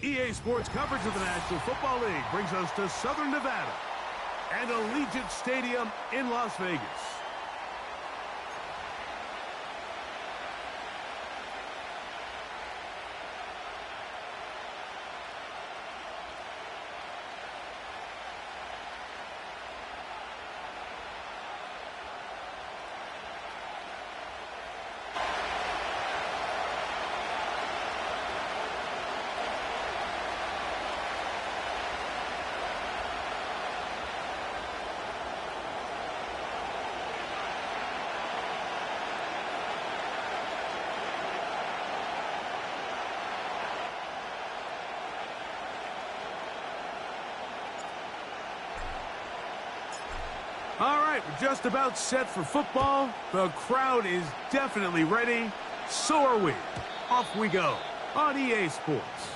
EA Sports coverage of the National Football League brings us to Southern Nevada and Allegiant Stadium in Las Vegas. All right, we're just about set for football. The crowd is definitely ready. So are we. Off we go on EA Sports.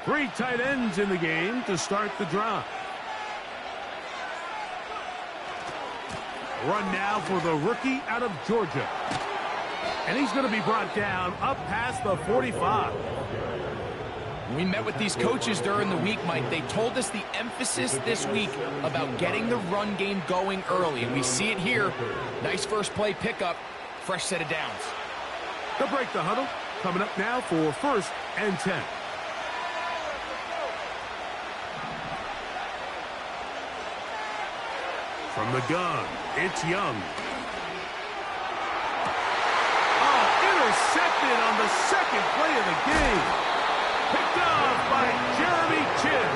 Three tight ends in the game to start the drive. Run now for the rookie out of Georgia. And he's going to be brought down up past the 45. We met with these coaches during the week, Mike. They told us the emphasis this week about getting the run game going early. And we see it here. Nice first play pickup. Fresh set of downs. They'll break the huddle. Coming up now for 1st and 10. From the gun, it's Young. Oh, intercepted on the second play of the game. Picked off by Jeremy Chinn.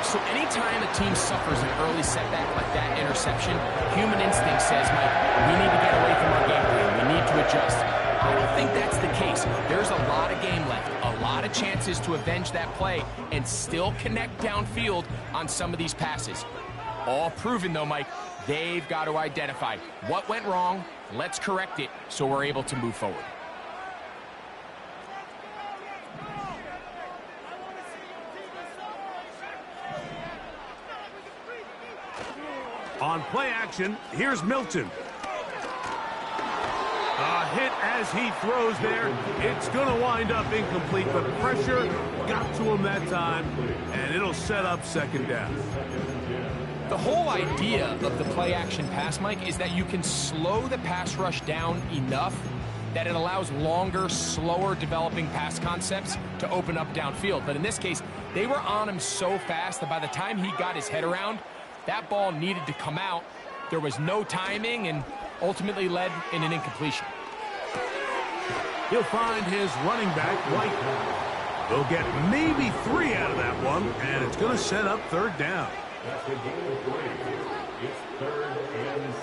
So anytime a team suffers an early setback like that interception, human instinct says, Mike, we need to get away from our game plan. We need to adjust. I don't think that's the case. There's a lot of game left, a lot of chances to avenge that play and still connect downfield on some of these passes. All proven, though, Mike. They've got to identify what went wrong. Let's correct it so we're able to move forward. On play action, here's Milton. A hit as he throws there. It's going to wind up incomplete, but pressure got to him that time, and it'll set up 2nd down. The whole idea of the play-action pass, Mike, is that you can slow the pass rush down enough that it allows longer, slower developing pass concepts to open up downfield. But in this case, they were on him so fast that by the time he got his head around, that ball needed to come out. There was no timing and ultimately led in an incompletion. He'll find his running back, White. They'll get maybe 3 out of that one, and it's going to set up 3rd down. That's the game of play. It's 3rd and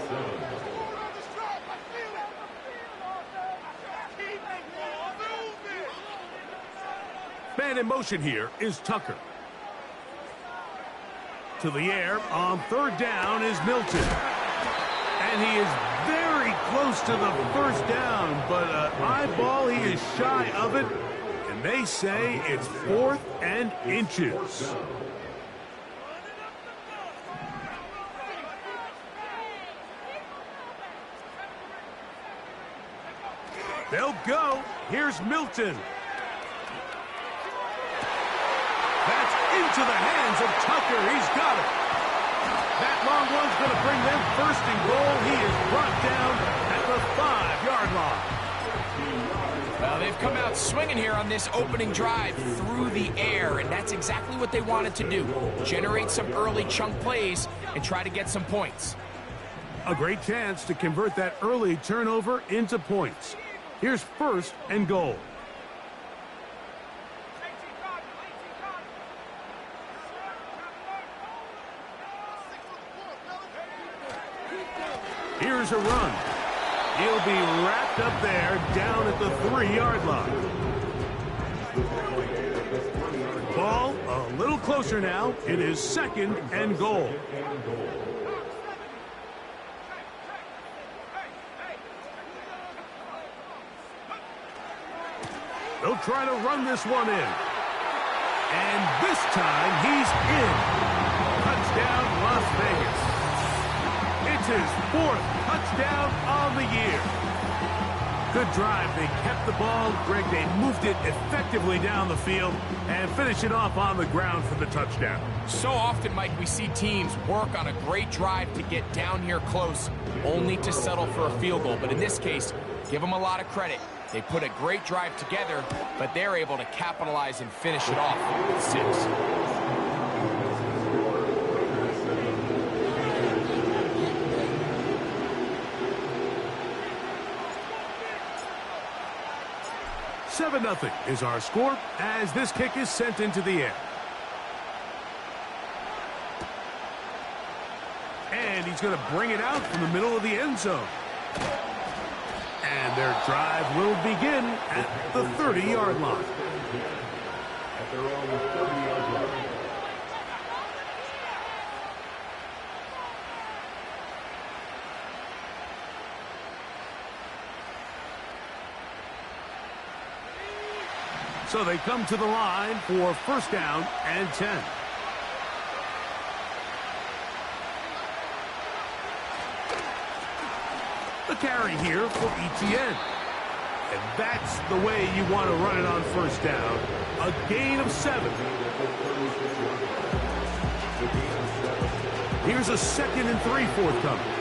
7. Man in motion here is Tucker. To the air on 3rd down is Milton. And he is very close to the 1st down, but eyeball, he is shy of it. And they say it's 4th and inches. They'll go. Here's Milton. That's into the hands of Tucker. He's got it. That long one's going to bring them first and goal. He is brought down at the 5-yard line. Well, they've come out swinging here on this opening drive through the air, and that's exactly what they wanted to do. Generate some early chunk plays and try to get some points. A great chance to convert that early turnover into points. Here's first and goal. Here's a run. He'll be wrapped up there down at the 3-yard line. Ball a little closer now. It is second and goal. They'll try to run this one in. And this time he's in. Touchdown, Las Vegas. It's his 4th touchdown on the year. Good drive. They kept the ball. Greg, they moved it effectively down the field and finish it off on the ground for the touchdown. So often, Mike, we see teams work on a great drive to get down here close, only to settle for a field goal. But in this case, give them a lot of credit. They put a great drive together, but they're able to capitalize and finish it off with 6. Seven 0 is our score as this kick is sent into the air. And he's going to bring it out from the middle of the end zone. And their drive will begin at the 30-yard line. At their own 30-yard line. So they come to the line for first down and 10. The carry here for ETN. And that's the way you want to run it on first down. A gain of 7. Here's a 2nd and 3 forthcoming.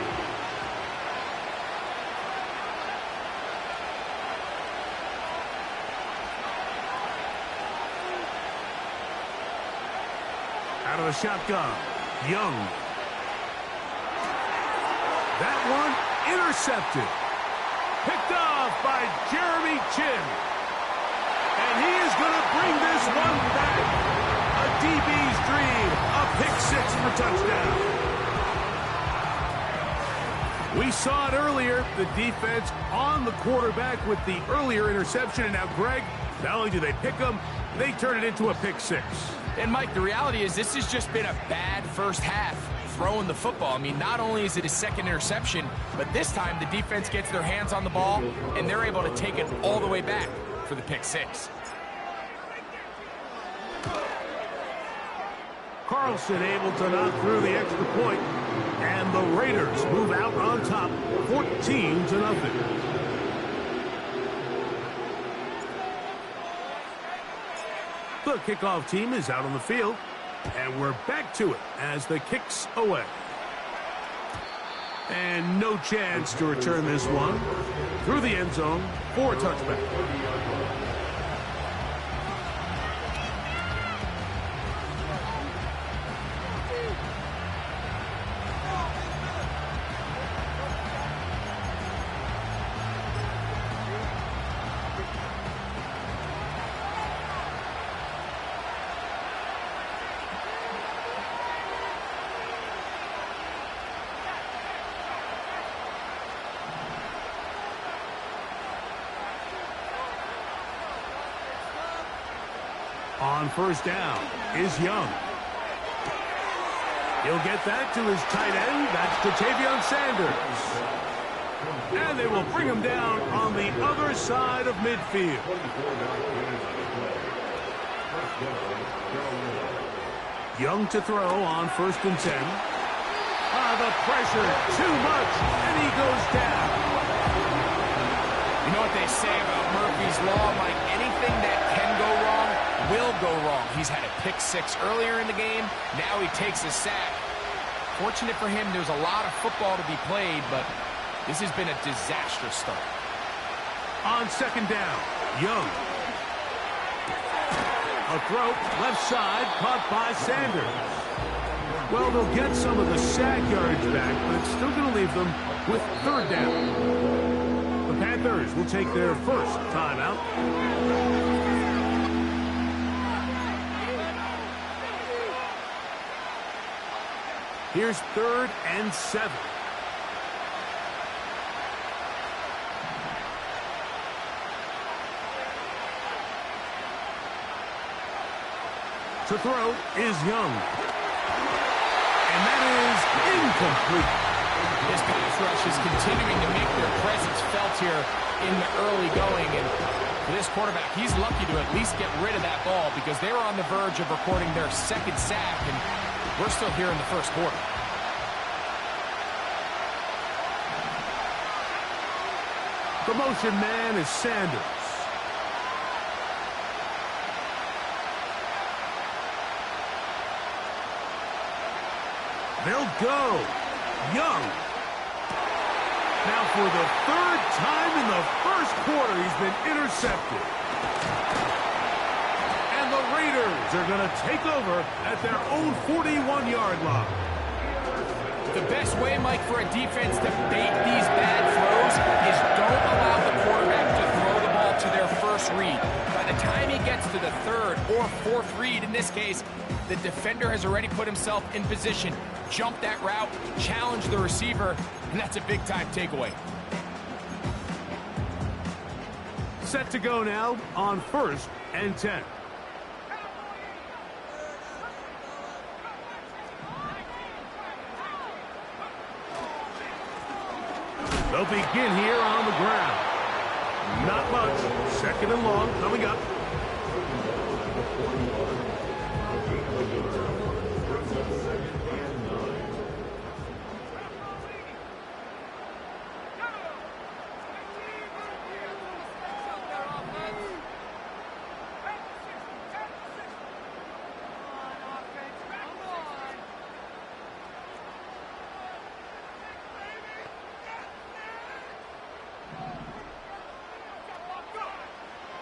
Out of the shotgun, Young. That one intercepted. Picked off by Jeremy Chin. And he is going to bring this one back. A DB's dream. A pick 6 for touchdown. We saw it earlier. The defense on the quarterback with the earlier interception. And now, Greg, not only do they pick him, they turn it into a pick 6. And, Mike, the reality is this has just been a bad first half throwing the football. I mean, not only is it his 2nd interception, but this time the defense gets their hands on the ball, and they're able to take it all the way back for the pick 6. Carlson able to knock through the extra point, and the Raiders move out on top, 14-0. The kickoff team is out on the field, and we're back to it as the kick's away. And no chance to return this one through the end zone for a touchback. On first down is Young. He'll get that to his tight end. That's Ja'Tavion Sanders. And they will bring him down on the other side of midfield. Young to throw on 1st and 10. The pressure, too much, and he goes down. You know what they say about Murphy's Law, Mike? Anything that can go wrong will go wrong. He's had a pick six earlier in the game. Now he takes a sack. Fortunate for him, there's a lot of football to be played, but this has been a disastrous start. On second down, Young. A throw, left side, caught by Sanders. Well, they'll get some of the sack yardage back, but it's still going to leave them with third down. The Panthers will take their first timeout. Here's 3rd and 7. To throw is Young. And that is incomplete. This pass rush is continuing to make their presence felt here in the early going. And for this quarterback, he's lucky to at least get rid of that ball because they were on the verge of recording their second sack, and we're still here in the first quarter. The motion man is Sanders. They'll go. Young. Now for the 3rd time in the first quarter, he's been intercepted. And the Raiders are going to take over at their own 41-yard line. The best way, Mike, for a defense to bait these bad throws is don't allow the quarterback to throw the ball to their first read. By the time he gets to the 3rd or 4th read, in this case, the defender has already put himself in position, jump that route, challenge the receiver, and that's a big-time takeaway. Set to go now on 1st and 10. They'll begin here on the ground. Not much. 2nd and long coming up.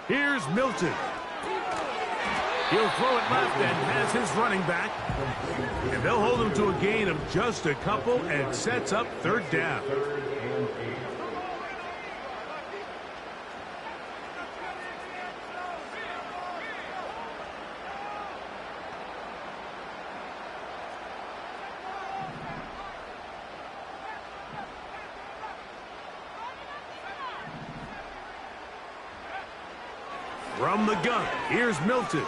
Here's Milton. He'll throw it left and has his running back. And they'll hold him to a gain of just a couple and sets up 3rd down. From the gun, here's Milton.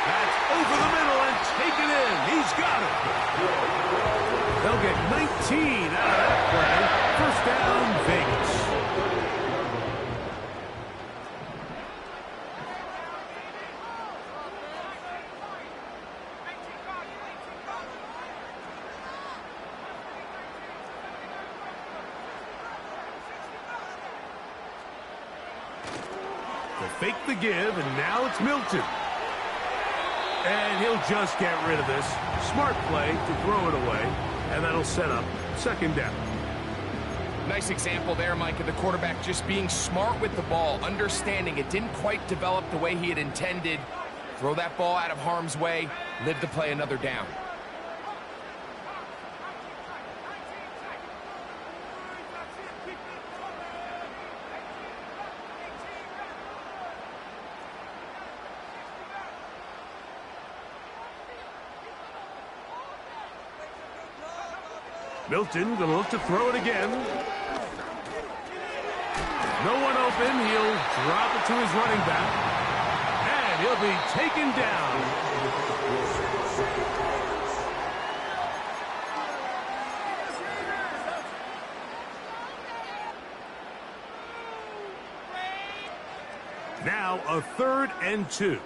That's over the middle and taken in. He's got it. They'll get 19 out of that play. First down, Vegas. Fake the give, and now it's Milton. And he'll just get rid of this. Smart play to throw it away, and that'll set up 2nd down. Nice example there, Mike, of the quarterback just being smart with the ball, understanding it didn't quite develop the way he had intended. Throw that ball out of harm's way, live to play another down. Milton going to look to throw it again. No one open. He'll drop it to his running back. And he'll be taken down. Now a 3rd and 2.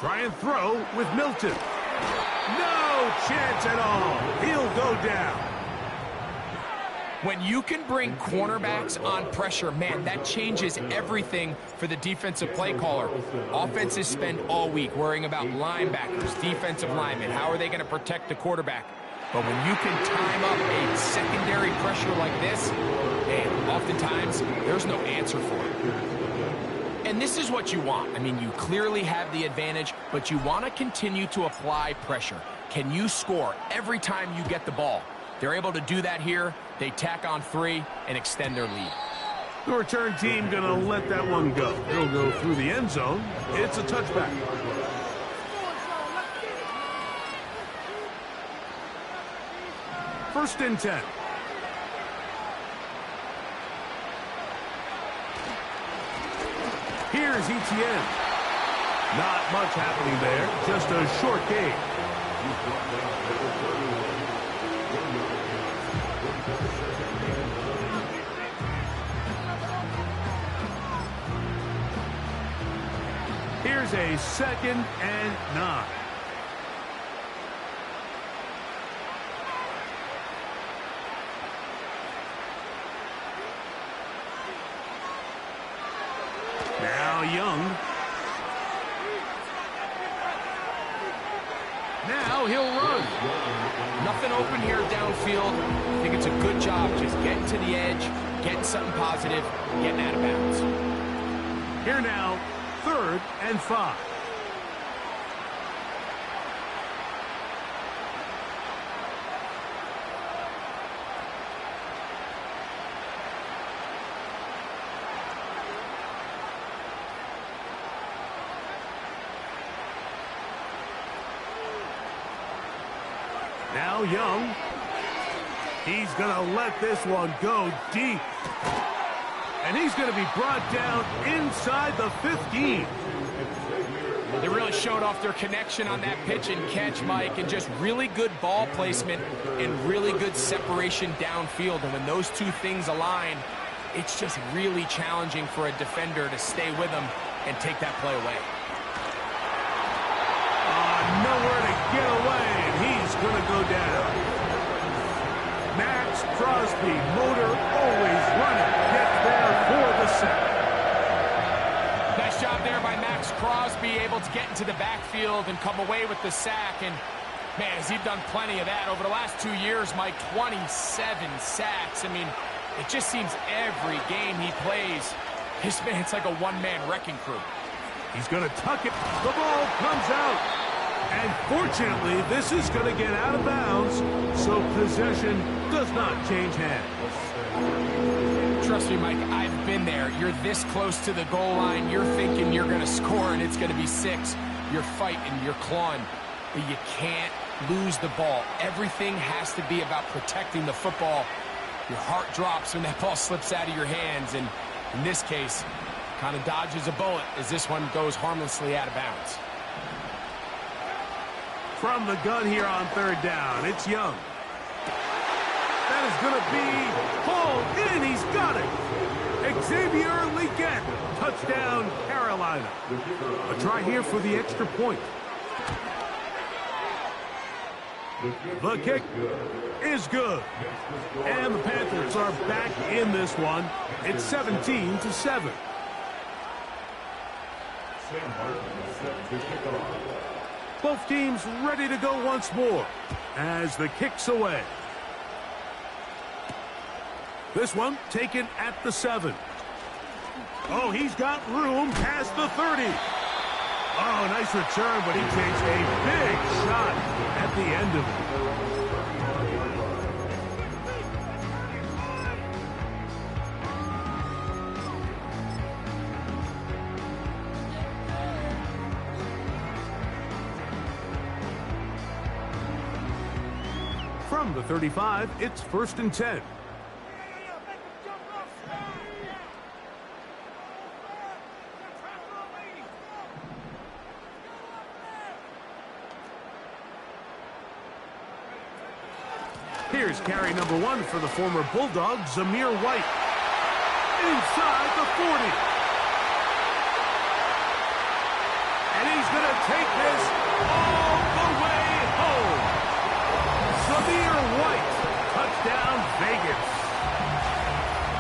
Try and throw with Milton. No chance at all. He'll go down. When you can bring cornerbacks on pressure, man, that changes everything for the defensive play caller. Offenses spend all week worrying about linebackers, defensive linemen. How are they going to protect the quarterback? But when you can time up a secondary pressure like this, man, oftentimes there's no answer for it. And this is what you want. I mean, you clearly have the advantage, but you want to continue to apply pressure. Can you score every time you get the ball? They're able to do that here. They tack on 3 and extend their lead. The return team going to let that one go. He'll go through the end zone. It's a touchback. First and 10. Here's ETN. Not much happening there. Just a short gain. Here's a 2nd and 9. Now Young. Now he'll run. Nothing open here downfield. I think it's a good job just getting to the edge, getting something positive, getting out of bounds. Here now, 3rd and 5. Now Young. He's going to let this one go deep. And he's going to be brought down inside the 15. They really showed off their connection on that pitch and catch, Mike, and just really good ball placement and really good separation downfield. And when those two things align, it's just really challenging for a defender to stay with them and take that play away. Nowhere to get away, and he's going to go down. Max Crosby, motor always running, gets there for the sack. Nice job there by Max Crosby, able to get into the backfield and come away with the sack. And, man, has he done plenty of that over the last 2 years, Mike, 27 sacks. I mean, it just seems every game he plays, this man's like a one-man wrecking crew. He's going to tuck it. The ball comes out. And fortunately, this is going to get out of bounds, so possession does not change hands. Trust me, Mike, I've been there. You're this close to the goal line. You're thinking you're going to score, and it's going to be 6. You're fighting, you're clawing, but you can't lose the ball. Everything has to be about protecting the football. Your heart drops when that ball slips out of your hands, and in this case, kind of dodges a bullet as this one goes harmlessly out of bounds. From the gun here on 3rd down, it's Young. That is going to be pulled in. He's got it. Xavier Legette. Touchdown, Carolina. A try here for the extra point. The kick is good. And the Panthers are back in this one. It's 17-7. Both teams ready to go once more as the kick's away. This one taken at the 7. Oh, he's got room past the 30. Oh, nice return, but he takes a big shot at the end of it. From the 35, it's 1st and 10. Here's carry number 1 for the former Bulldog, Zamir White. Inside the 40. And he's going to take this all the way home. Zamir White, touchdown Vegas.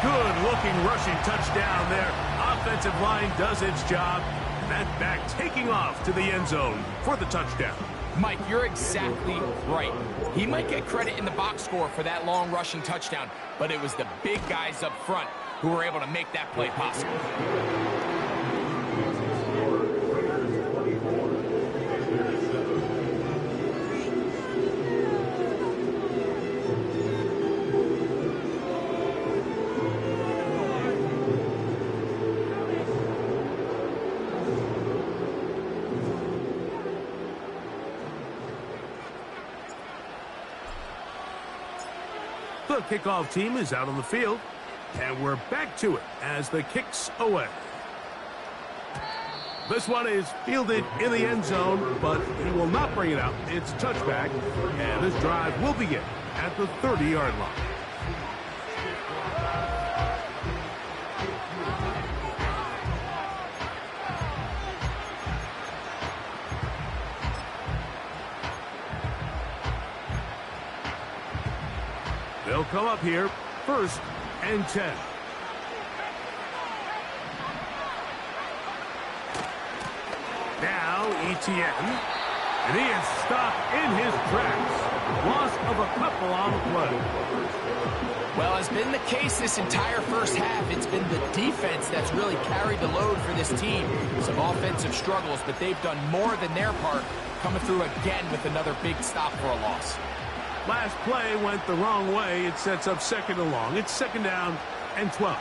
Good-looking rushing touchdown there. Offensive line does its job. And that back taking off to the end zone for the touchdown. Mike, you're exactly right. He might get credit in the box score for that long rushing touchdown, but it was the big guys up front who were able to make that play possible. The kickoff team is out on the field, and we're back to it as the kick's away. This one is fielded in the end zone, but he will not bring it out. It's a touchback, and this drive will begin at the 30-yard line. They'll come up here, 1st and 10. Now Etienne, and he is stopped in his tracks. Loss of a couple on the play. Well, as been the case this entire first half, it's been the defense that's really carried the load for this team. Some offensive struggles, but they've done more than their part, coming through again with another big stop for a loss. Last play went the wrong way. It sets up 2nd and long. It's 2nd down and 12.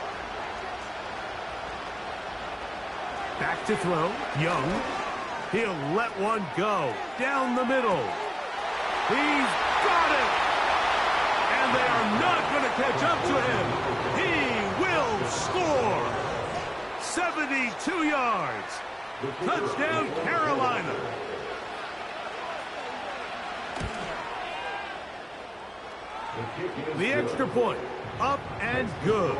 Back to throw. Young. He'll let one go. Down the middle. He's got it. And they are not going to catch up to him. He will score. 72 yards. Touchdown, Carolina. The extra point, up and good.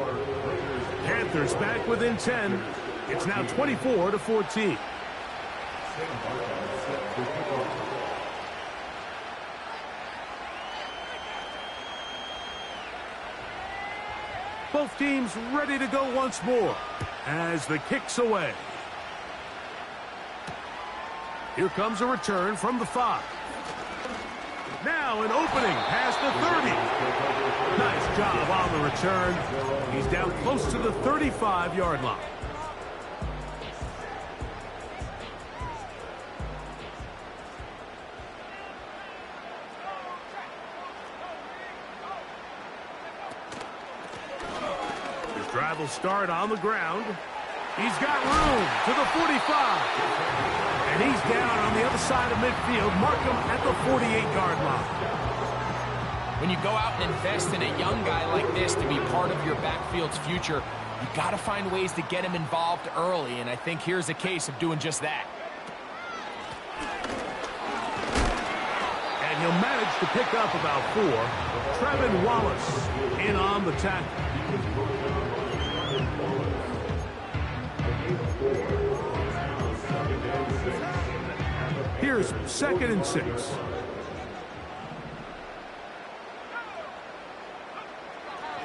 Panthers back within 10. It's now 24-14. Both teams ready to go once more as the kick's away. Here comes a return from the 5. Now an opening past the 30. Nice job on the return. He's down close to the 35-yard line. His drive will start on the ground. He's got room to the 45. And he's down on the other side of midfield. Mark him at the 48-yard line. When you go out and invest in a young guy like this to be part of your backfield's future, you got to find ways to get him involved early, and I think here's a case of doing just that. And he'll manage to pick up about 4. Trevin Wallace in on the tackle. Here's 2nd and 6.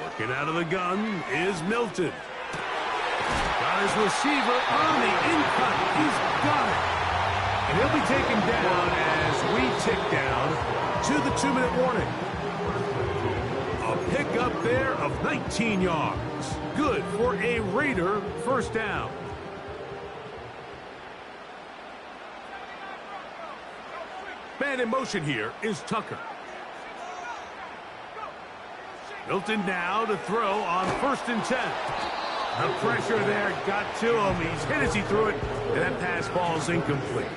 Looking out of the gun is Milton. Got his receiver on the in-cut. He's got it. And he'll be taken down as we tick down to the 2-minute warning. A pickup there of 19 yards. Good for a Raider first down. Man in motion here is Tucker. Milton now to throw on 1st and 10. The pressure there got to him. He's hit as he threw it, and that pass falls incomplete.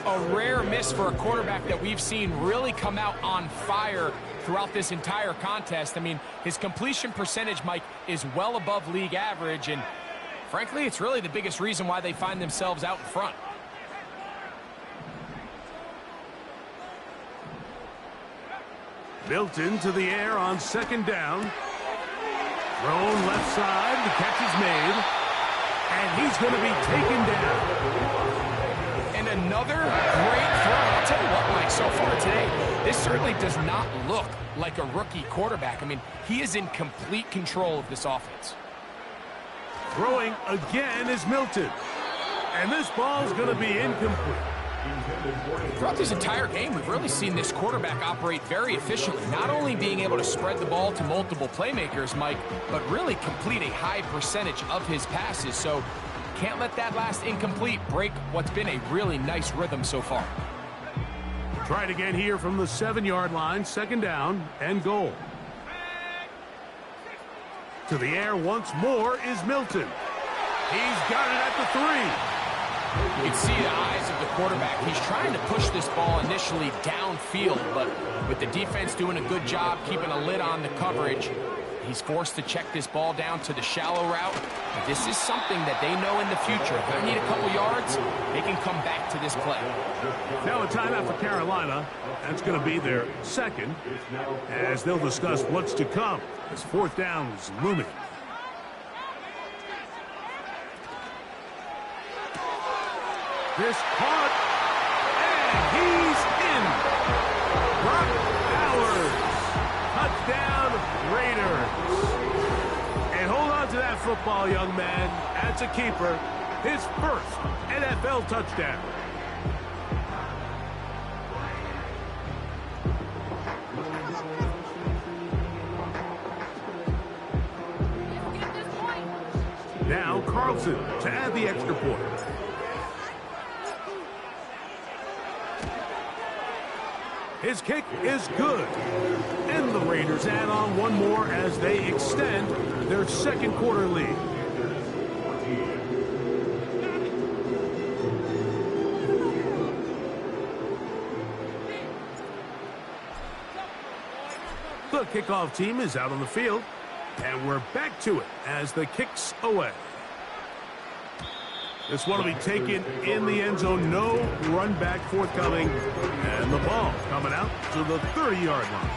A rare miss for a quarterback that we've seen really come out on fire throughout this entire contest. I mean, his completion percentage, Mike, is well above league average, and frankly, it's really the biggest reason why they find themselves out in front. Milton to the air on 2nd down. Thrown left side. The catch is made. And he's going to be taken down. another great throw. I'll tell you what, Mike, so far today, this certainly does not look like a rookie quarterback. I mean, he is in complete control of this offense. Throwing again is Milton. And this ball's going to be incomplete. Throughout this entire game, we've really seen this quarterback operate very efficiently, not only being able to spread the ball to multiple playmakers, Mike, but really complete a high percentage of his passes. So can't let that last incomplete break what's been a really nice rhythm so far. Try it again here from the 7-yard line, 2nd down and goal. To the air once more is Milton. He's got it at the 3. You can see the eyes of the quarterback. He's trying to push this ball initially downfield, but with the defense doing a good job keeping a lid on the coverage, he's forced to check this ball down to the shallow route. This is something that they know in the future. If they need a couple yards, they can come back to this play. Now a timeout for Carolina. That's going to be their 2nd, as they'll discuss what's to come as 4th down is looming. This caught, and he's in. Brock Bowers, touchdown Raiders. And hold on to that football, young man. That's a keeper. His first NFL touchdown. Now Carlson to add the extra point. His kick is good. And the Raiders add on one more as they extend their 2nd quarter lead. The kickoff team is out on the field. And we're back to it as the kick's away. This one will be taken in the end zone. No run back forthcoming. And the ball coming out to the 30-yard line.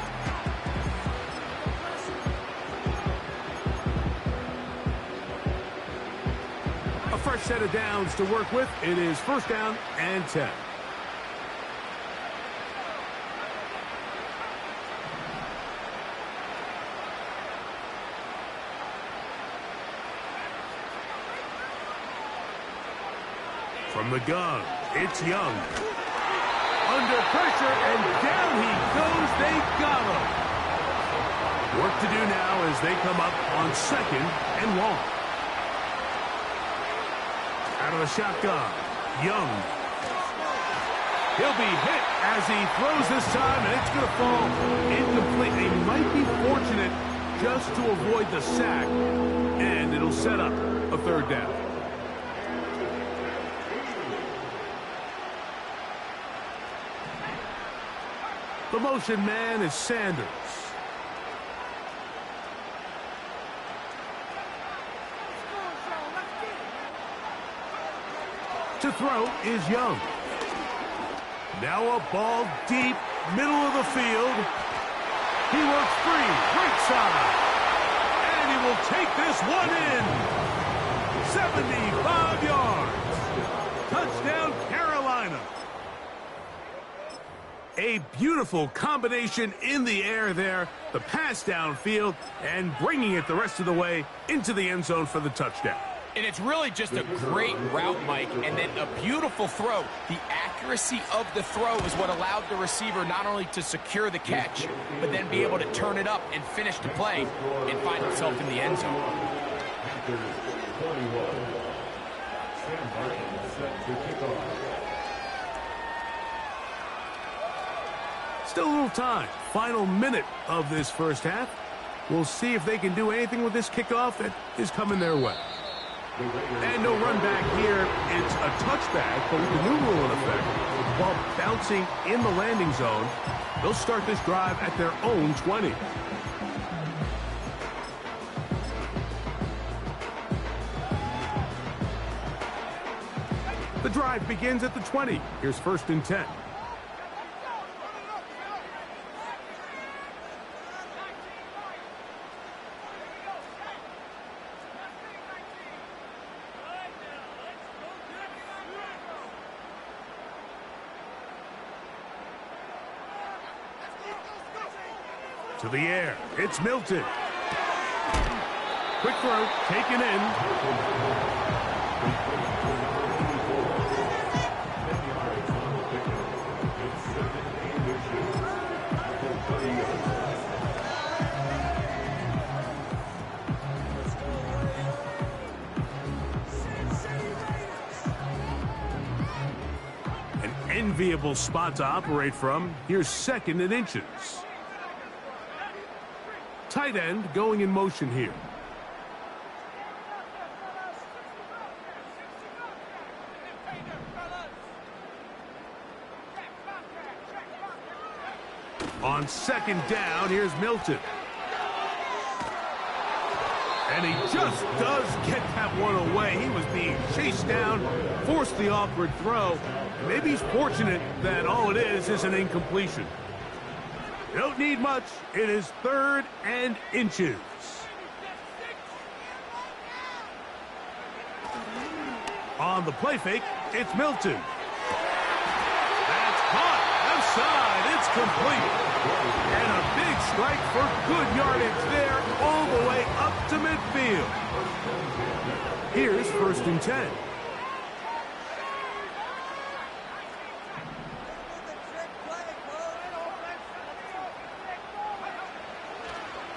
A fresh set of downs to work with. It is 1st down and 10. From the gun, it's Young. Under pressure, and down he goes. They got him. Work to do now as they come up on 2nd and long. Out of the shotgun, Young. He'll be hit as he throws this time, and it's going to fall incomplete. They might be fortunate just to avoid the sack, and it'll set up a 3rd down. The motion man is Sanders. To throw is Young. Now a ball deep, middle of the field. He works free, right side. And he will take this one in. 75 yards. Touchdown, Carolina. A beautiful combination in the air there. The pass downfield and bringing it the rest of the way into the end zone for the touchdown. And it's really just a great route, Mike, and then a beautiful throw. The accuracy of the throw is what allowed the receiver not only to secure the catch, but then be able to turn it up and finish the play and find himself in the end zone. Still a little time. Final minute of this first half. We'll see if they can do anything with this kickoff that is coming their way. And no run back here. It's a touchback, but with the new rule in effect, while bouncing in the landing zone, they'll start this drive at their own 20. The drive begins at the 20. Here's 1st and 10. To the air. It's Milton. Quick throw. Taken in. Enviable spot to operate from. Here's 2nd and inches. Tight end going in motion here. On 2nd down, here's Milton. And he just does get that one away. He was being chased down, forced the awkward throw. Maybe he's fortunate that all it is an incompletion. You don't need much. It is 3rd and inches. On the play fake, it's Milton. That's caught. Outside. It's complete. And a big strike for good yardage there all the way up to midfield. Here's 1st and 10.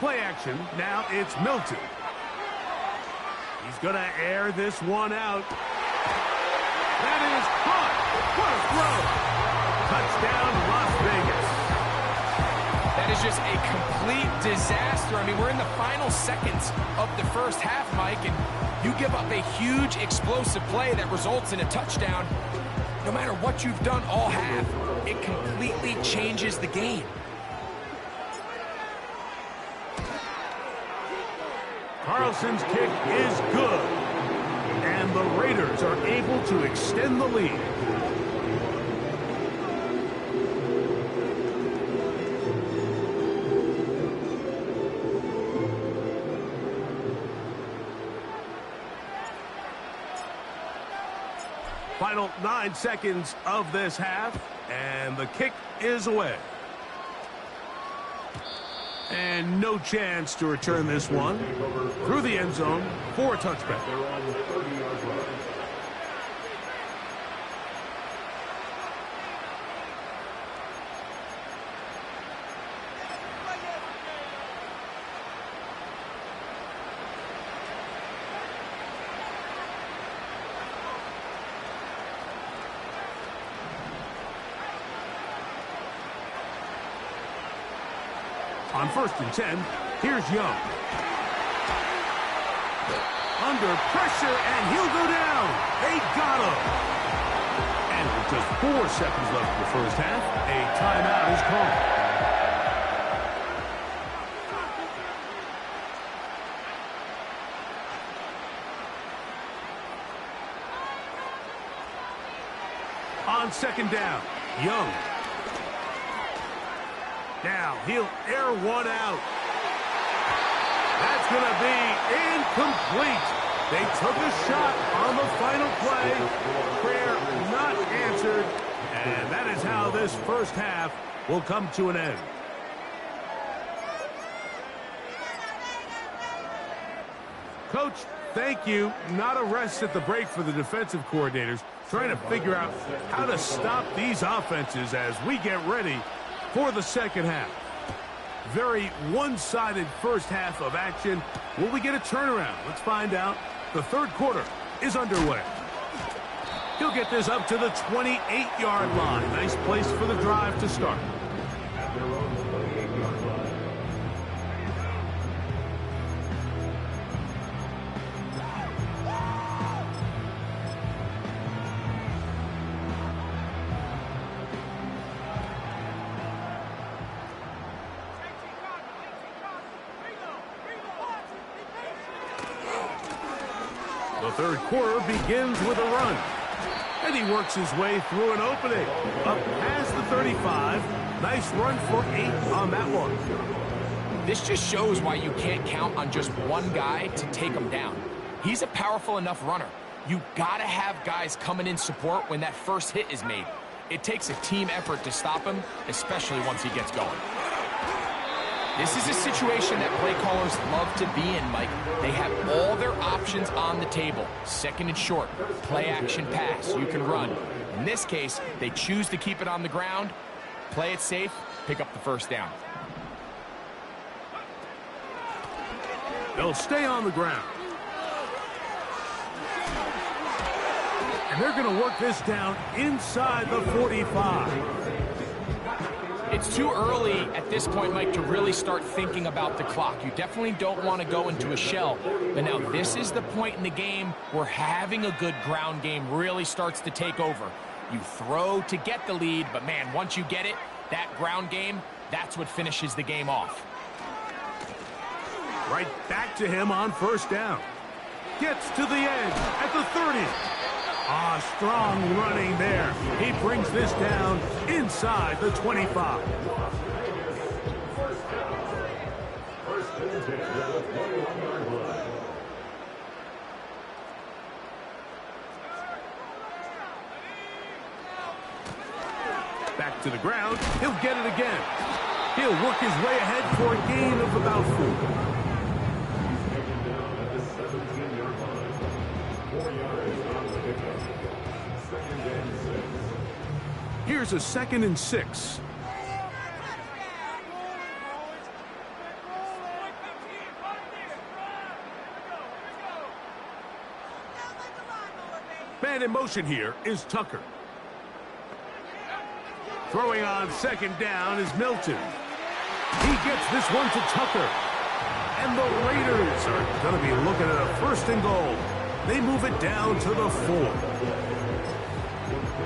Play action. Now it's Milton. He's going to air this one out. That is caught. What a throw. Touchdown, Las Vegas. That is just a complete disaster. I mean, we're in the final seconds of the first half, Mike, and you give up a huge explosive play that results in a touchdown. No matter what you've done all half, it completely changes the game. Carlson's kick is good. And the Raiders are able to extend the lead. Final 9 seconds of this half, and the kick is away. And no chance to return this one through the end zone for a touchback. On 1st and 10, here's Young. Under pressure, and he'll go down. They got him. And with just 4 seconds left in the first half, a timeout is called. On 2nd down, Young. Now, he'll air one out. That's going to be incomplete. They took a shot on the final play. Prayer not answered. And that is how this first half will come to an end. Coach, thank you. Not a rest at the break for the defensive coordinators, trying to figure out how to stop these offenses as we get ready for the second half. Very one-sided first half of action. Will we get a turnaround? Let's find out. The 3rd quarter is underway. He'll get this up to the 28-yard line. Nice place for the drive to start. The 3rd quarter begins with a run. And he works his way through an opening. Up past the 35. Nice run for 8 on that one. This just shows why you can't count on just one guy to take him down. He's a powerful enough runner. You gotta have guys coming in support when that first hit is made. It takes a team effort to stop him, especially once he gets going. This is a situation that play callers love to be in, Mike. They have all their options on the table. Second and short, play action pass, you can run. In this case, they choose to keep it on the ground, play it safe, pick up the first down. They'll stay on the ground. And they're going to work this down inside the 45. It's too early at this point, Mike, to really start thinking about the clock. You definitely don't want to go into a shell. But now this is the point in the game where having a good ground game really starts to take over. You throw to get the lead, but man, once you get it, that ground game, that's what finishes the game off. Right back to him on first down. Gets to the edge at the 30. Strong running there. He brings this down inside the 25. Back to the ground. He'll get it again. He'll work his way ahead for a gain of about 4. Here's a 2nd and 6. Man in motion here is Tucker. Throwing on 2nd down is Milton. He gets this one to Tucker. And the Raiders are going to be looking at a 1st and goal. They move it down to the 4.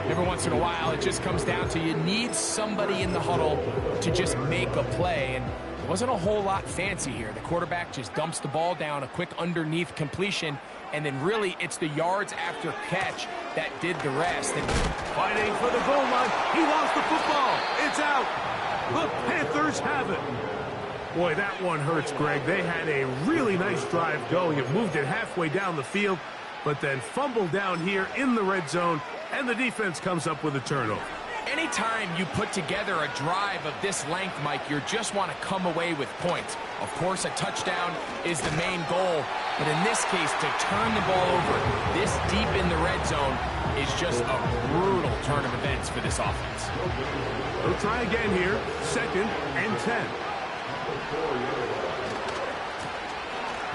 Every once in a while, it just comes down to you need somebody in the huddle to just make a play. And it wasn't a whole lot fancy here. The quarterback just dumps the ball down, a quick underneath completion, and then really it's the yards after catch that did the rest. And fighting for the goal line. He lost the football. It's out. The Panthers have it. Boy, that one hurts, Greg. They had a really nice drive going. It moved it halfway down the field, but then fumbled down here in the red zone, and the defense comes up with a turnover. Anytime you put together a drive of this length, Mike, you just want to come away with points. Of course, a touchdown is the main goal, but in this case, to turn the ball over this deep in the red zone is just a brutal turn of events for this offense. They'll try again here, 2nd and 10.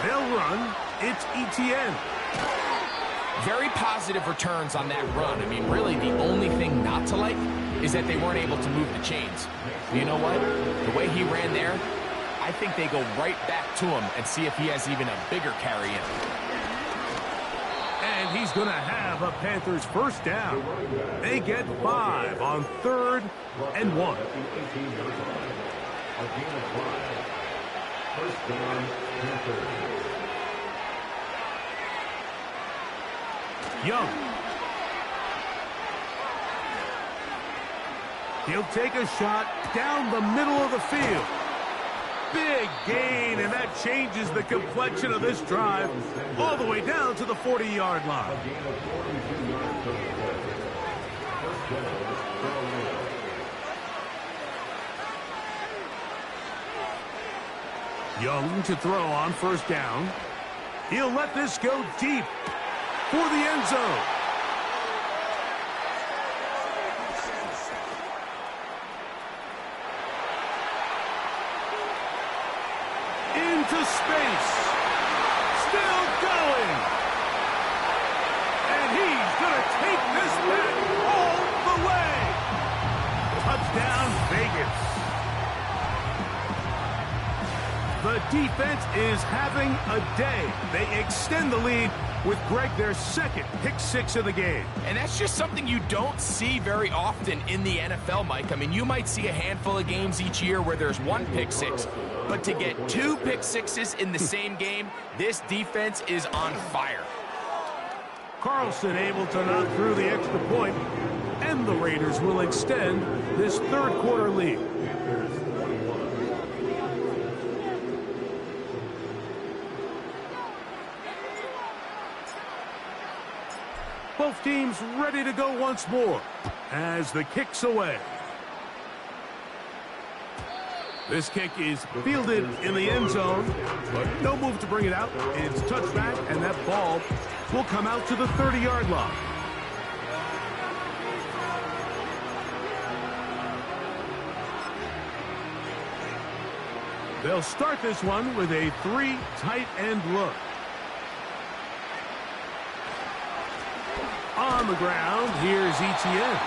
They'll run. It's ETN. Very positive returns on that run. I mean, really, the only thing not to like is that they weren't able to move the chains. But you know what? The way he ran there, I think they go right back to him and see if he has even a bigger carry in. And he's going to have a Panthers 1st down. They get 5 on 3rd and 1. First down, Panthers. Young. He'll take a shot down the middle of the field. Big gain, and that changes the complexion of this drive all the way down to the 40-yard line. Young to throw on 1st down. He'll let this go deep for the end zone. Into space. Still going. And he's going to take this back all the way. Touchdown, Vegas. The defense is having a day. They extend the lead with, Greg, their 2nd pick-6 of the game. And that's just something you don't see very often in the NFL, Mike. I mean, you might see a handful of games each year where there's 1 pick-6, but to get 2 pick-6s in the same game, this defense is on fire. Carlson able to knock through the extra point, and the Raiders will extend this 3rd quarter lead. Both teams ready to go once more as the kick's away. This kick is fielded in the end zone, but no move to bring it out. It's touchback, and that ball will come out to the 30-yard line. They'll start this one with a 3 tight end look. On the ground, here's Etienne.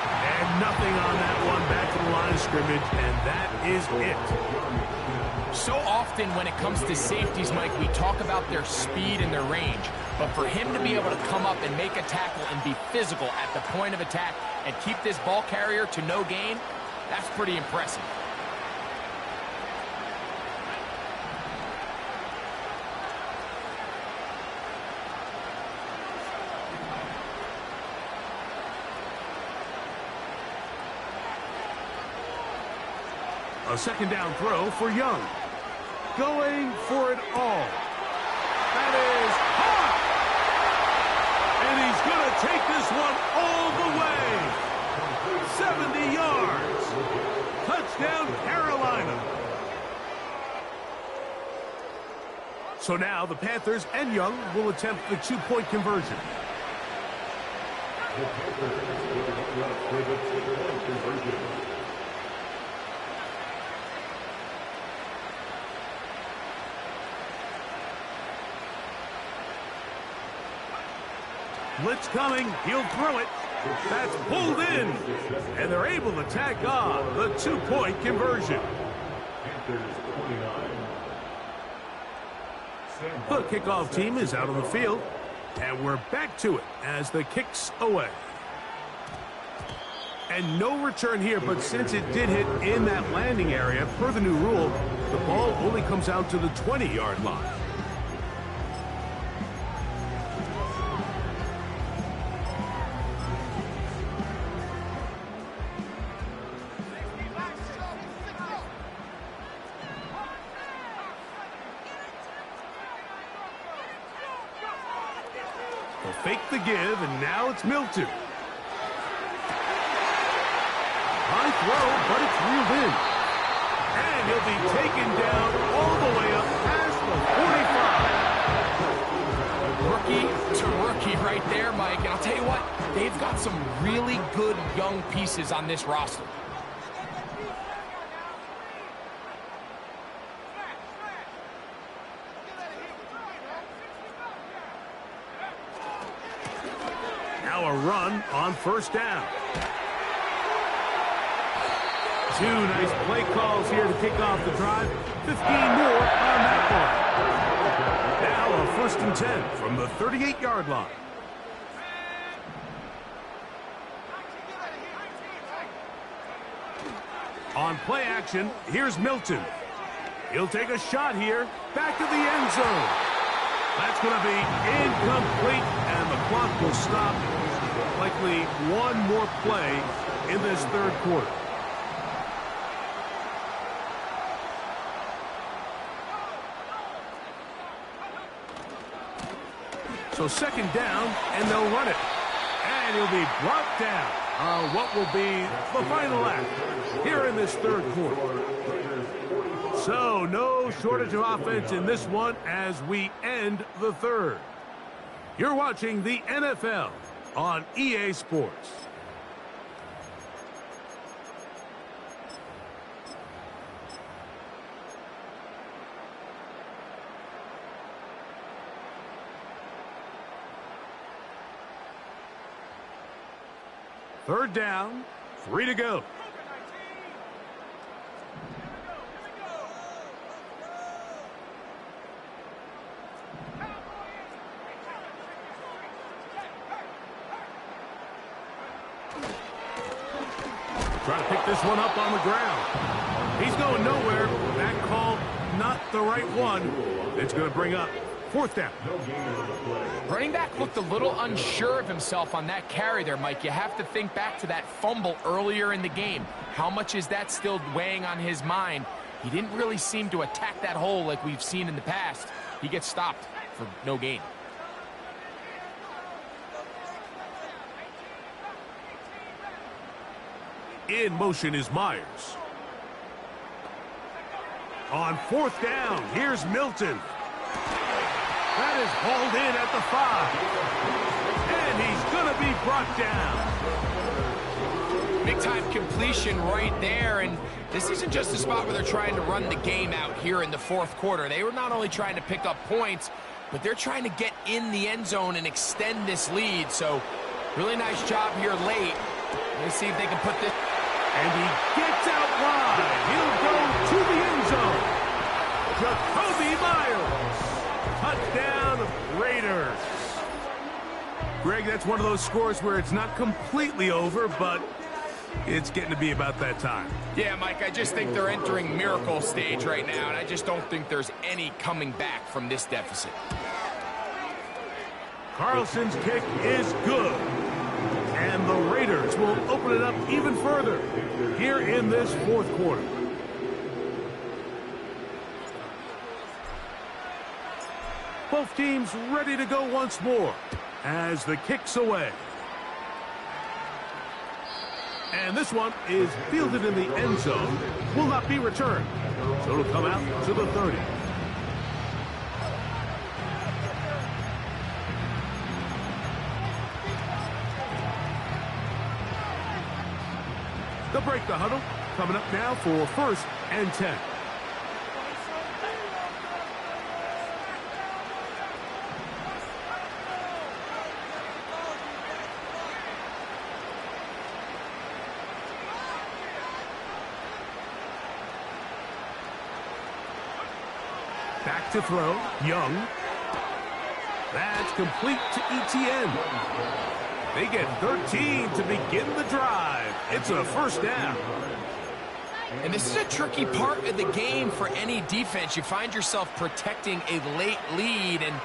And nothing on that one, back to the line of scrimmage, and that is it. So often when it comes to safeties, Mike, we talk about their speed and their range. But for him to be able to come up and make a tackle and be physical at the point of attack and keep this ball carrier to no gain, that's pretty impressive. A second down throw for Young. Going for it all. That is hot! And he's going to take this one all the way. 70 yards. Touchdown, Carolina. So now the Panthers and Young will attempt the 2-point conversion. The Panthers for the 2-point conversion. Blitz coming. He'll throw it. That's pulled in. And they're able to tack on the 2-point conversion. Panthers 29. The kickoff team is out on the field. And we're back to it as the kick's away. And no return here, but since it did hit in that landing area, per the new rule, the ball only comes out to the 20-yard line. They'll fake the give, and now it's Milton. High throw, but it's reeled in. And he'll be taken down all the way up past the 45. Rookie to rookie right there, Mike. And I'll tell you what, they've got some really good young pieces on this roster. Now a run on first down. Two nice play calls here to kick off the drive. 15 more on that one. Now a 1st and 10 from the 38-yard line. On play action, here's Milton. He'll take a shot here, back of the end zone. That's going to be incomplete, and the clock will stop. Likely one more play in this third quarter. So second down, and they'll run it. And he'll be brought down on what will be the final act here in this third quarter. So no shortage of offense in this one as we end the third. You're watching the NFL on EA Sports. Third down, 3 to go. Trying to pick this one up on the ground. He's going nowhere. That call, not the right one. It's going to bring up 4th down. Running back looked a little unsure of himself on that carry there, Mike. You have to think back to that fumble earlier in the game. How much is that still weighing on his mind? He didn't really seem to attack that hole like we've seen in the past. He gets stopped for no gain. In motion is Myers. On 4th down, here's Milton. That is hauled in at the 5. And he's going to be brought down. Big-time completion right there, and this isn't just a spot where they're trying to run the game out here in the 4th quarter. They were not only trying to pick up points, but they're trying to get in the end zone and extend this lead. So, really nice job here late. Let's see if they can put this. And he gets out wide. He'll go to the end zone. Jacoby Myers. Touchdown, Raiders. Greg, that's one of those scores where it's not completely over, but it's getting to be about that time. Yeah, Mike, I just think they're entering miracle stage right now, and I just don't think there's any coming back from this deficit. Carlson's kick is good. And the Raiders will open it up even further here in this 4th quarter. Both teams ready to go once more as the kick's away. And this one is fielded in the end zone, will not be returned. So it'll come out to the 30. They'll break the huddle. Coming up now for 1st and 10. Back to throw. Young. That's complete to ETN. They get 13 to begin the drive. It's a 1st down. And this is a tricky part of the game for any defense. You find yourself protecting a late lead, and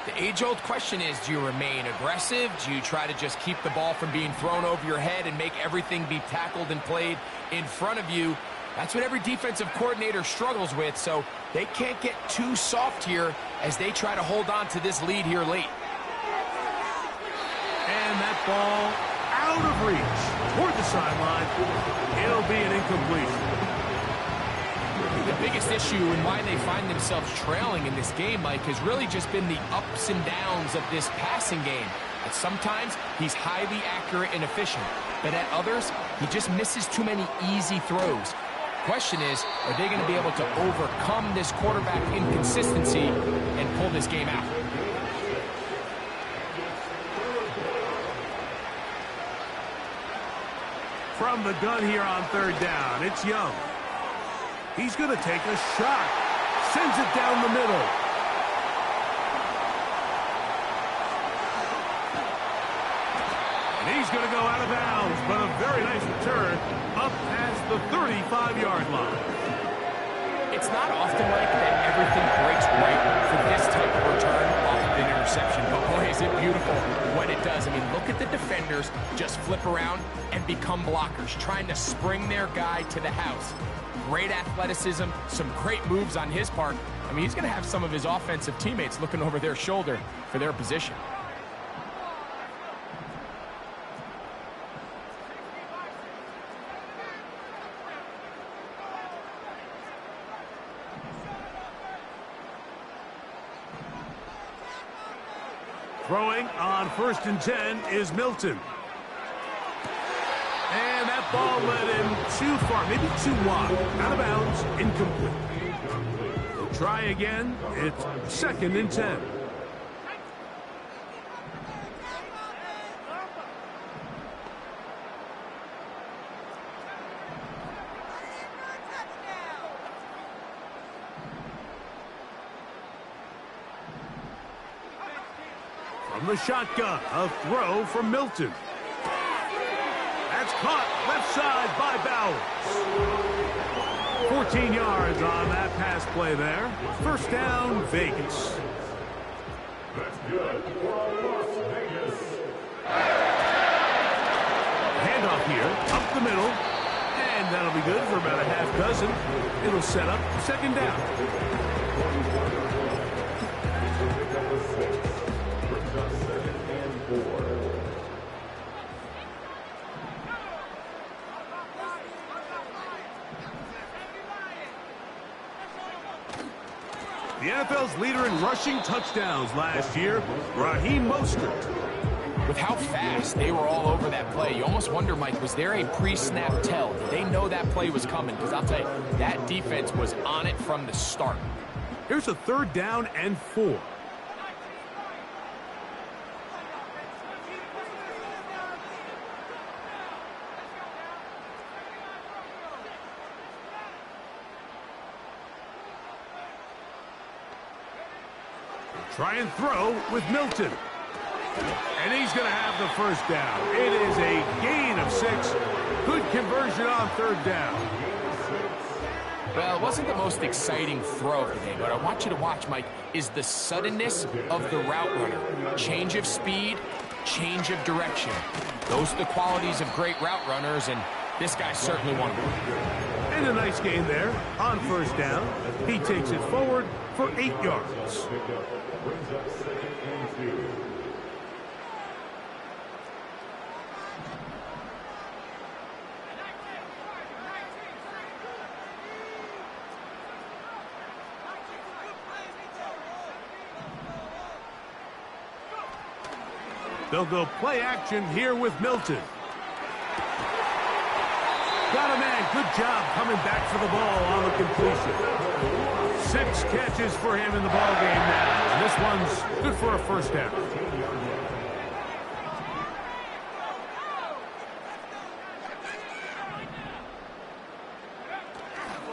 the age-old question is, do you remain aggressive? Do you try to just keep the ball from being thrown over your head and make everything be tackled and played in front of you? That's what every defensive coordinator struggles with, so they can't get too soft here as they try to hold on to this lead here late. And that ball out of reach toward the sideline. It'll be an incompletion. The biggest issue and why they find themselves trailing in this game, Mike, has really just been the ups and downs of this passing game. At sometimes, he's highly accurate and efficient, but at others, he just misses too many easy throws. Question is, are they going to be able to overcome this quarterback inconsistency and pull this game out? From the gun here on 3rd down, it's Young. He's going to take a shot. Sends it down the middle. And he's going to go out of bounds, but a very nice return up past the 35-yard line. It's not often like that everything breaks right for this type of return off of an interception, but boy, is it beautiful when it does. I mean, look at the defenders just flip around and become blockers, trying to spring their guy to the house. Great athleticism, some great moves on his part. I mean, he's going to have some of his offensive teammates looking over their shoulder for their position. Throwing on 1st and 10 is Milton. And that ball led him too far, maybe too wide. Out of bounds, incomplete. They'll try again. It's 2nd and 10. From the shotgun, a throw from Milton. That's caught left side by Bowers. 14 yards on that pass play there. 1st down, Vegas. That's good for Las Vegas. Handoff here, up the middle. And that'll be good for about a half dozen. It'll set up 2nd down. The NFL's leader in rushing touchdowns last year, Raheem Mostert. With how fast they were all over that play, you almost wonder, Mike, was there a pre-snap tell? Did they know that play was coming? Because I'll tell you, that defense was on it from the start. Here's a 3rd down and 4. Try and throw with Milton. And he's going to have the 1st down. It is a gain of 6. Good conversion on 3rd down. Well, it wasn't the most exciting throw today, but I want you to watch, Mike, is the suddenness of the route runner. Change of speed, change of direction. Those are the qualities of great route runners, and this guy's certainly one of them. And a nice gain there on 1st down. He takes it forward for 8 yards. Brings up 2nd and 2. They'll go play action here with Milton. Got a man. Good job coming back for the ball on the completion. 6 catches for him in the ball game now. And this one's good for a 1st down.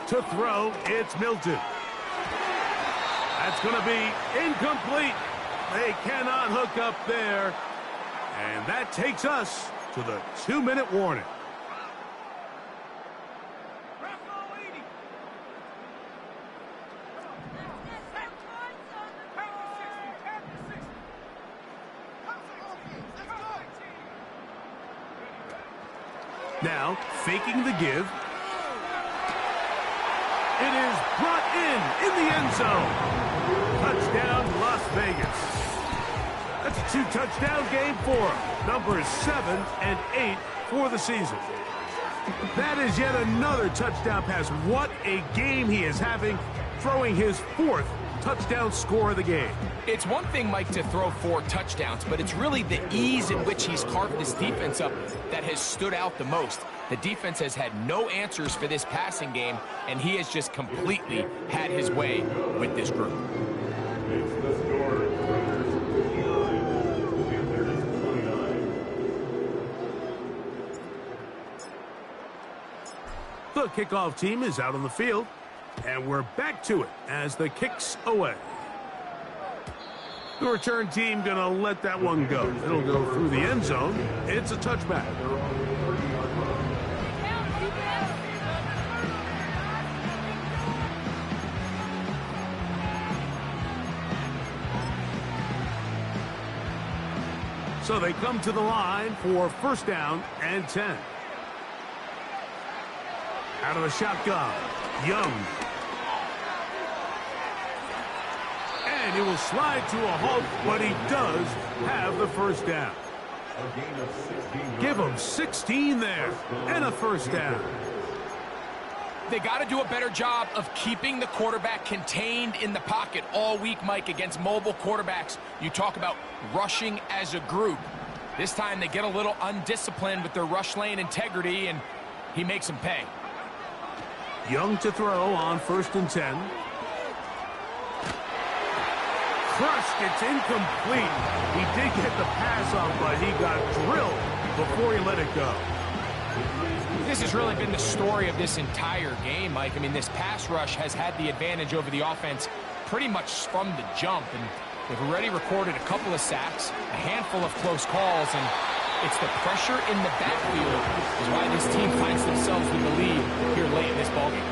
To throw, it's Milton. That's going to be incomplete. They cannot hook up there. And that takes us to the 2-minute warning. Now, faking the give. It is brought in the end zone. Touchdown, Las Vegas. That's a 2-touchdown game for him. Numbers 7 and 8 for the season. That is yet another touchdown pass. What a game he is having, throwing his 4th touchdown score of the game. It's one thing, Mike, to throw 4 touchdowns, but it's really the ease in which he's carved this defense up that has stood out the most. The defense has had no answers for this passing game, and he has just completely had his way with this group. It's the score. Panthers 29. The kickoff team is out on the field, and we're back to it as the kick's away. The return team going to let that one go. It'll go through the end zone. It's a touchback. So they come to the line for 1st down and 10. Out of the shotgun, Young. And he will slide to a halt, but he does have the 1st down. A gain of 16. Give him 16 there and a 1st down. They got to do a better job of keeping the quarterback contained in the pocket all week, Mike, against mobile quarterbacks. You talk about rushing as a group. This time they get a little undisciplined with their rush lane integrity, and he makes them pay. Young to throw on 1st and 10. Crushed, it's incomplete. He did get the pass off, but he got drilled before he let it go. This has really been the story of this entire game, Mike. I mean, this pass rush has had the advantage over the offense pretty much from the jump, and they've already recorded a couple of sacks, a handful of close calls, and it's the pressure in the backfield is why this team finds themselves with the lead here late in this ballgame.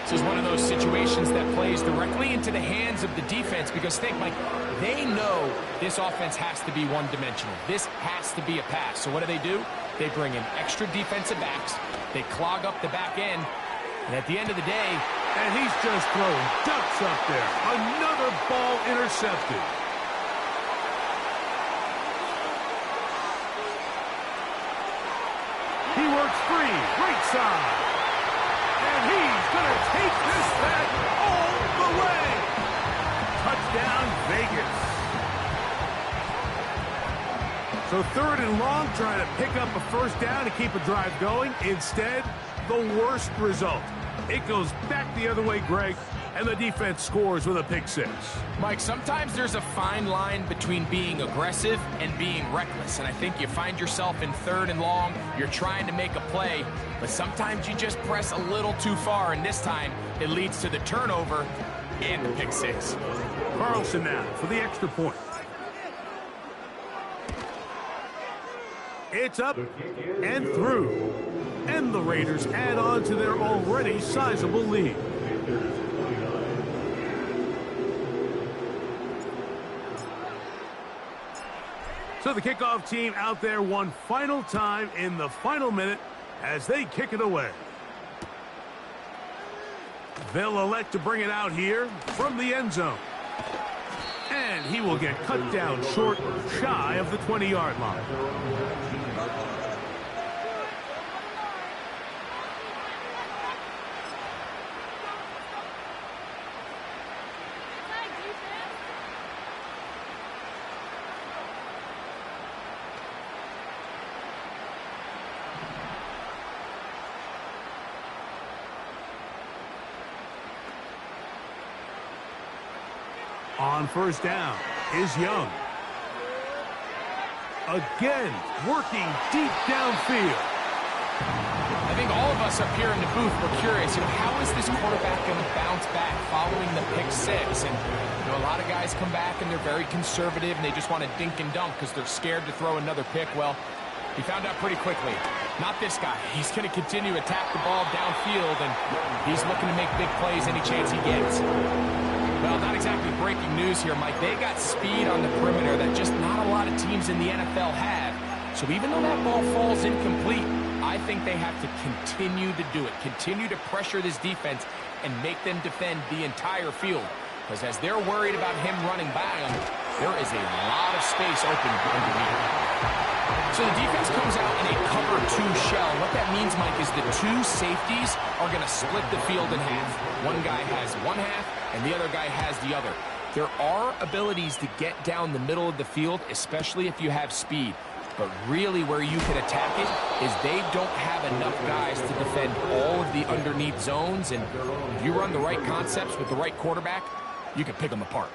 This is one of those situations that plays directly into the hands of the defense because, think, Mike, they know this offense has to be one-dimensional. This has to be a pass. So what do? They bring in extra defensive backs. They clog up the back end. And at the end of the day... And he's just throwing ducks up there. Another ball intercepted. He works free. Right side. And he's going to take this back all the way. So 3rd and long, trying to pick up a first down to keep a drive going. Instead, the worst result. It goes back the other way, Greg, and the defense scores with a pick 6. Mike, sometimes there's a fine line between being aggressive and being reckless, and I think you find yourself in 3rd and long, you're trying to make a play, but sometimes you just press a little too far, and this time it leads to the turnover and the pick 6. Carlson now for the extra point. It's up and through. And the Raiders add on to their already sizable lead. So the kickoff team out there one final time in the final minute as they kick it away. They'll elect to bring it out here from the end zone. And he will get cut down short, shy of the 20-yard line. On first down is Young. Again, working deep downfield. I think all of us up here in the booth were curious, how is this quarterback going to bounce back following the pick 6? And a lot of guys come back and they're very conservative and they just want to dink and dunk because they're scared to throw another pick. Well, he found out pretty quickly. Not this guy. He's going to continue to attack the ball downfield, and he's looking to make big plays any chance he gets. Well, not exactly breaking news here, Mike. They got speed on the perimeter that just not a lot of teams in the NFL have. So even though that ball falls incomplete, I think they have to continue to do it. Continue to pressure this defense and make them defend the entire field. Because as they're worried about him running by them, there is a lot of space open underneath. So the defense comes out in a cover 2 shell. What that means, Mike, is the 2 safeties are going to split the field in half. One guy has one half, and the other guy has the other. There are abilities to get down the middle of the field, especially if you have speed. But really where you can attack it is they don't have enough guys to defend all of the underneath zones. And if you run the right concepts with the right quarterback, you can pick them apart.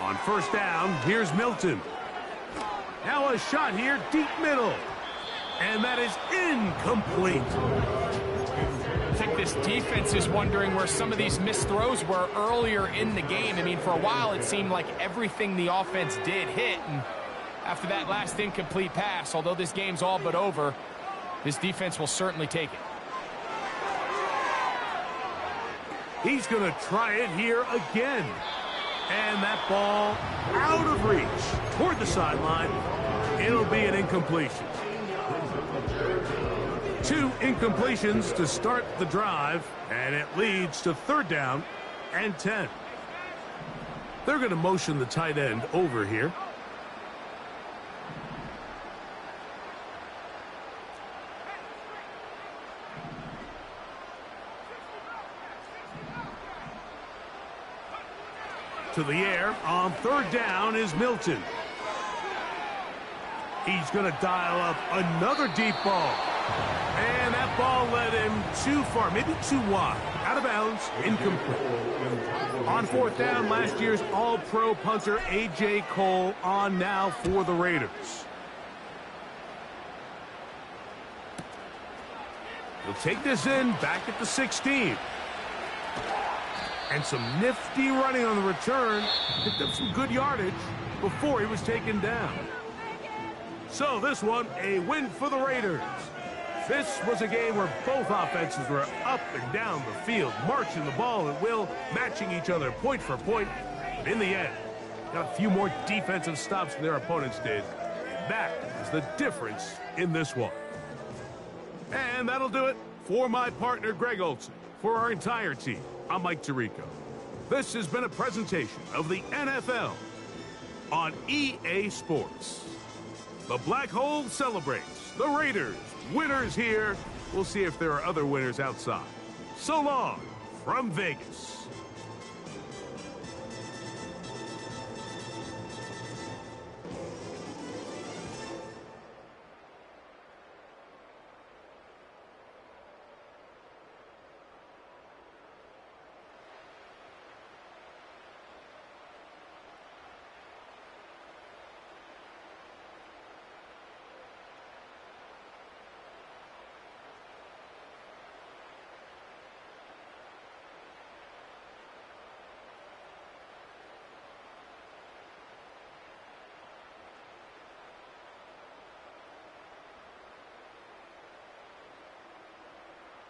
On first down, here's Milton. Now a shot here, deep middle. And that is incomplete. I think this defense is wondering where some of these missed throws were earlier in the game. I mean, for a while, it seemed like everything the offense did hit. And after that last incomplete pass, although this game's all but over, this defense will certainly take it. He's going to try it here again. And that ball out of reach toward the sideline. It'll be an incompletion. 2 incompletions to start the drive, and it leads to 3rd down and 10. They're going to motion the tight end over here. To the air on 3rd down is Milton. He's going to dial up another deep ball. And that ball led him too far, maybe too wide. Out of bounds, incomplete. On 4th down, last year's All-Pro punter A.J. Cole on now for the Raiders. He'll take this in back at the 16. And some nifty running on the return. Picked up some good yardage before he was taken down. So this one, a win for the Raiders. This was a game where both offenses were up and down the field, marching the ball at will, matching each other point for point. But in the end, got a few more defensive stops than their opponents did. And that is the difference in this one. And that'll do it for my partner, Greg Olson. For our entire team, I'm Mike Tirico. This has been a presentation of the NFL on EA Sports. The Black Hole celebrates the Raiders, winners here We'll see if there are other winners outside. So long from Vegas.